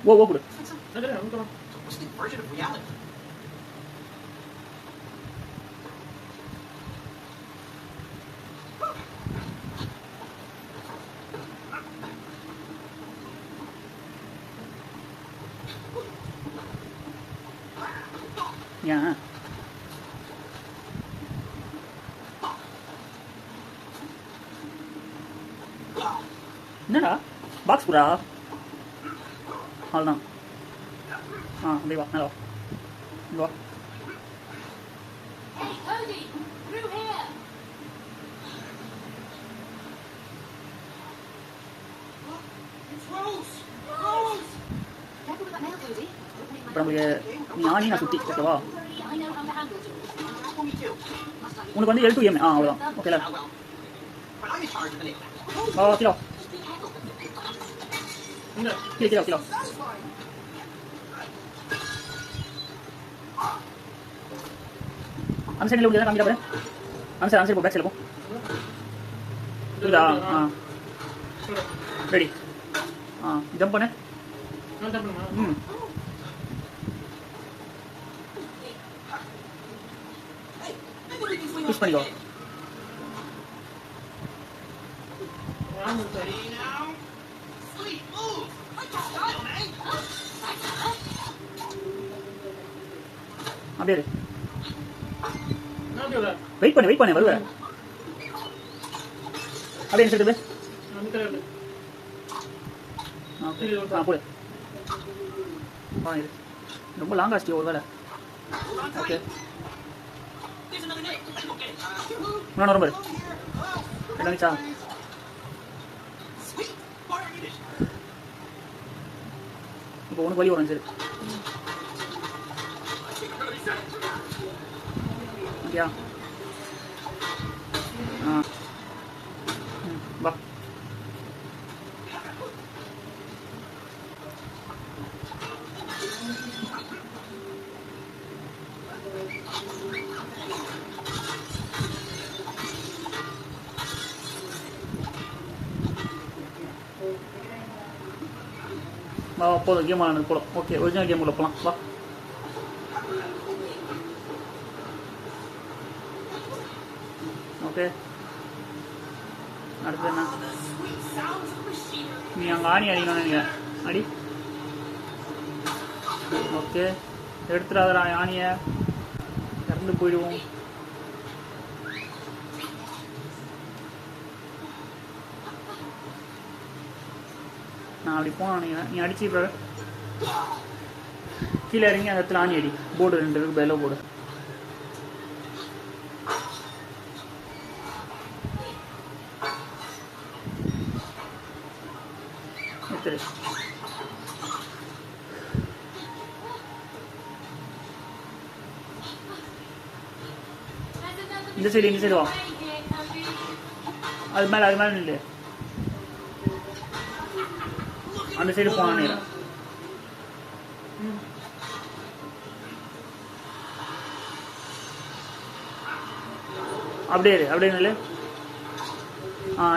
ஓ ஓ கொடு. ஏன் என்னடா பாக்ஸ் புரா அவ்வளோதான். அப்படியே வா நல்லா வா. இப்போ நம்மளுக்கு நீ ஆணி நான் சுற்றி ஓகேவா. உனக்கு வந்து L2M அவ்வளோதான் ஓகேல. கிலோ கிலோ கிலோ அந்த சைடில் முடியாது காமிக்கா பாரு. அந்த சைடு போ பேக் சைடில் போ. புரியுதா? ரெடி. ஜம்ப் பண்ணு. புஷ் பண்ணிக்கோ. அப்படியே வெயிட் பண்ணு வருவேன். அப்படியே சொல்லிட்டு போடு. ரொம்ப லாங் ஆச்சு ஒரு வேலை. ஓகே இன்னொன்று ரொம்ப என்னச்சா இப்போ உனக்கு வழி வரும். சரி ஓகேயா? வா. வா போதும் கேம் ஆனது போகலாம். ஓகே ஒரிஜினல் கேம் உள்ள போகலாம். வா. ஓகே அடுத்து என்ன? நீ அங்கே ஆணி அடிக்கணும் நினைக்கிறேன். அடி. ஓகே எடுத்துடாதடா ஆணியை, இறந்து போயிடுவோம். நான் அப்படி போன நினைக்கிறேன். நீ அடிச்சு கீழே இறங்கி அந்த இடத்துல ஆணி அடி. போர்டு 2 இருக்கு பெல்லோ போர்டு. இந்த சைடு வா. அது மேலே இல்லை அந்த சைடு போனானே. அப்படியே நல்ல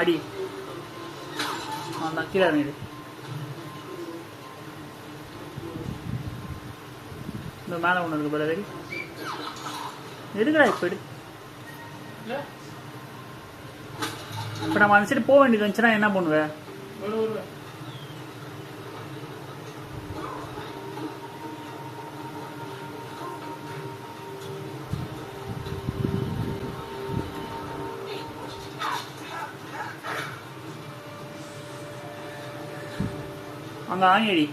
அடி. அந்த கீழே இறங்கிடு. இந்த மேலே ஒன்று இருக்கு பாரு. ரெடி எடுக்கடா. இப்போ நம்ம அந்த சைடு போக வேண்டியது வந்துச்சுன்னா என்ன பண்ணுவேன்? அங்கே ஆணியடி.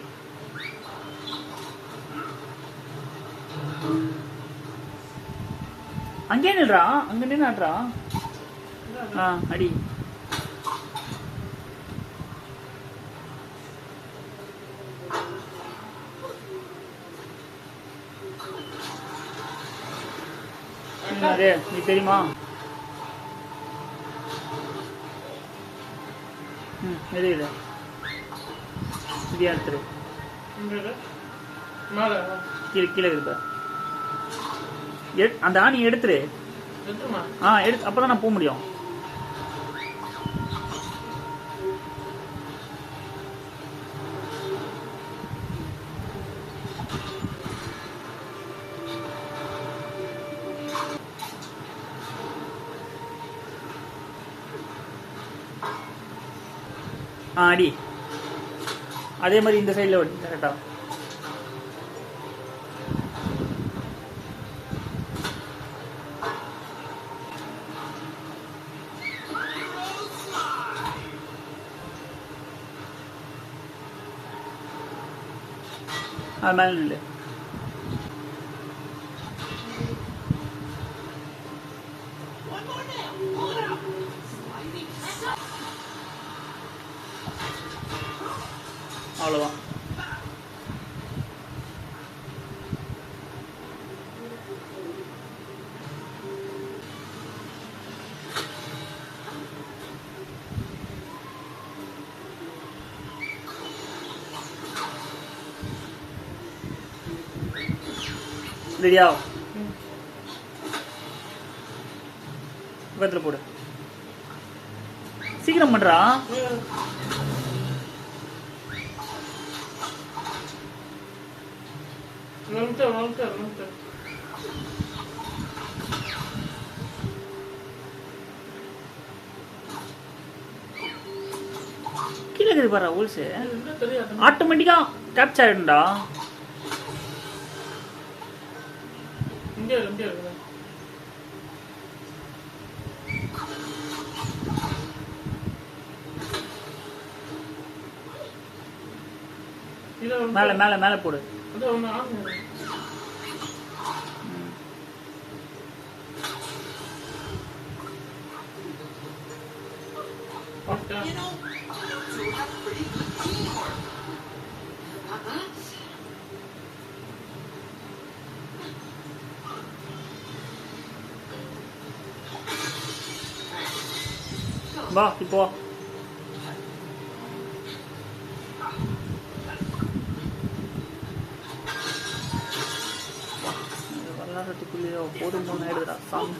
அங்கே நில்றா. அங்கே நின்றாட்றா. அடி. அதே நீ தெரியுமா? எது இல்லை எடுத்துரு. கீழே இருப்ப அந்த ஆணி எடுத்துரு. எடுத்து அப்பதான் நான் போக முடியும். அடி. அதே மாதிரி இந்த சைடில் ஓடி கரெக்டா. மேலே நில்லு. அவ்வளோதான். ரெடியா? பக்கத்தில் போடு. சீக்கிரம் பண்றா. கீழே இருக்குது பாரு. ஹோல்ஸ் ஆட்டோமேட்டிக்கா கேப்சர் ஆயிடும்டா. மேல மேல மேல போடு. வா இப்போ. விளையாடுறதுக்குள்ளேயோ போதும் ஆயிடுதுடா சாமி.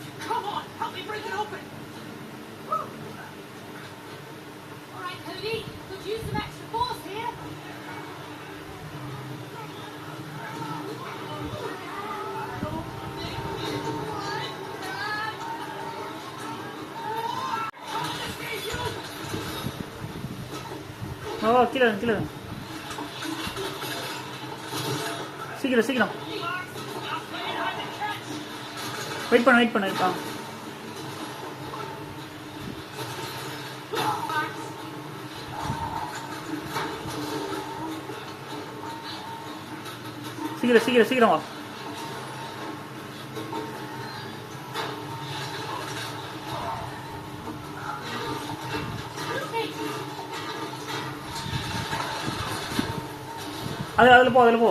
ஓ கீழே கீழே. சீக்கிரம் சீக்கிரம். வெயிட் பண்ண வெயிட் பண்ண. சீக்கிரம் சீக்கிரம் சீக்கிரம் வா. அதில் போ அதில் போ.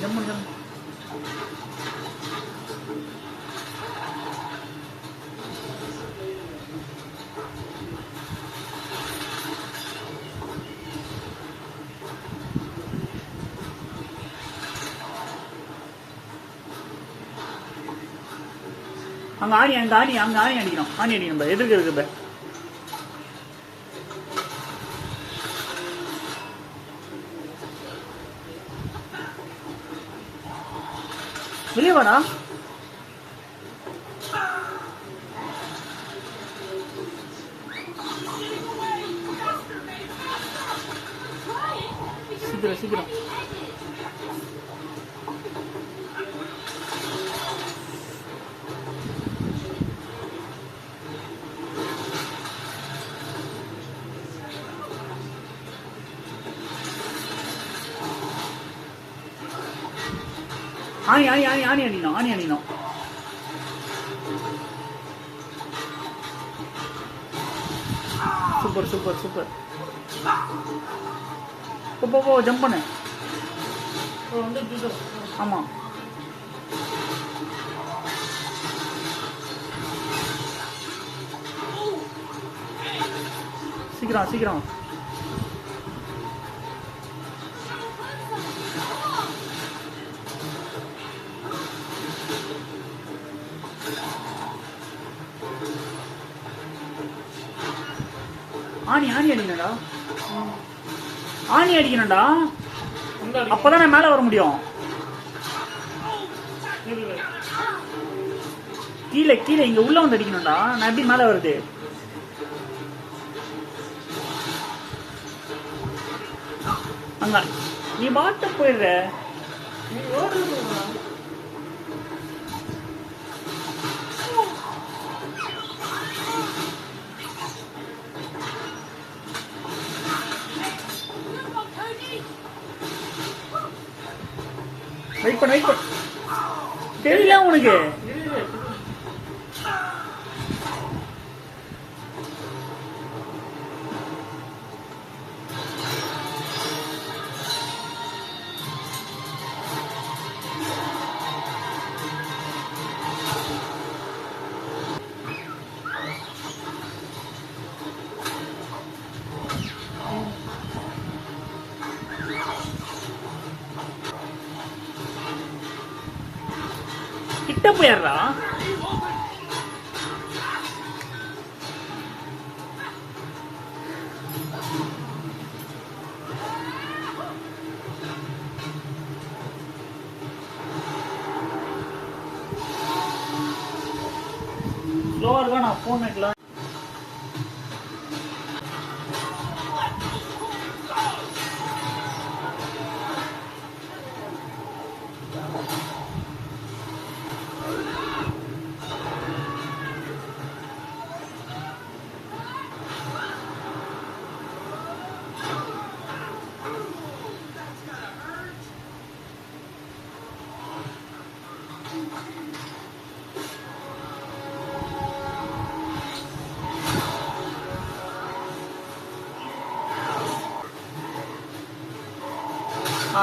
ஜம்மு ஜம்மு. அங்கே ஆணி அங்கே ஆணி அங்கே ஆணி அடிக்கணும். ஆணி அடிக்கணும். எதிர்க்கு இருக்கு. வெளியே வாடா. சீக்கிரம் சீக்கிரம். ஆணி ஆணி ஆணி ஆணி அடிக்கணும். ஆணி அடிக்கணும். Super super super. போ போ ஜம்ப் பண்ணு. ஆமாம். சீக்கிரம் சீக்கிரம். ஆணி ஆணி அடிக்கணும்டா. ஆணி அடிக்கணும்டா. அப்பதான் நான் மேலே வர முடியும். கீழே கீழே இங்க உள்ள வந்து அடிக்கணும்டா. நான் எப்படி மேல வருது? அங்க நீ பாட்டு போயிடுற. நீ ஓடுறது வெயிட் பண்ண வெயிட் பண்ண. தெரியல உனக்கு? கிட்ட போயிடுறா. ஸ்லோவா இருக்கா? நான் போன் வைக்கலாம்.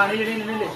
நில்லு நில்லு நில்லு.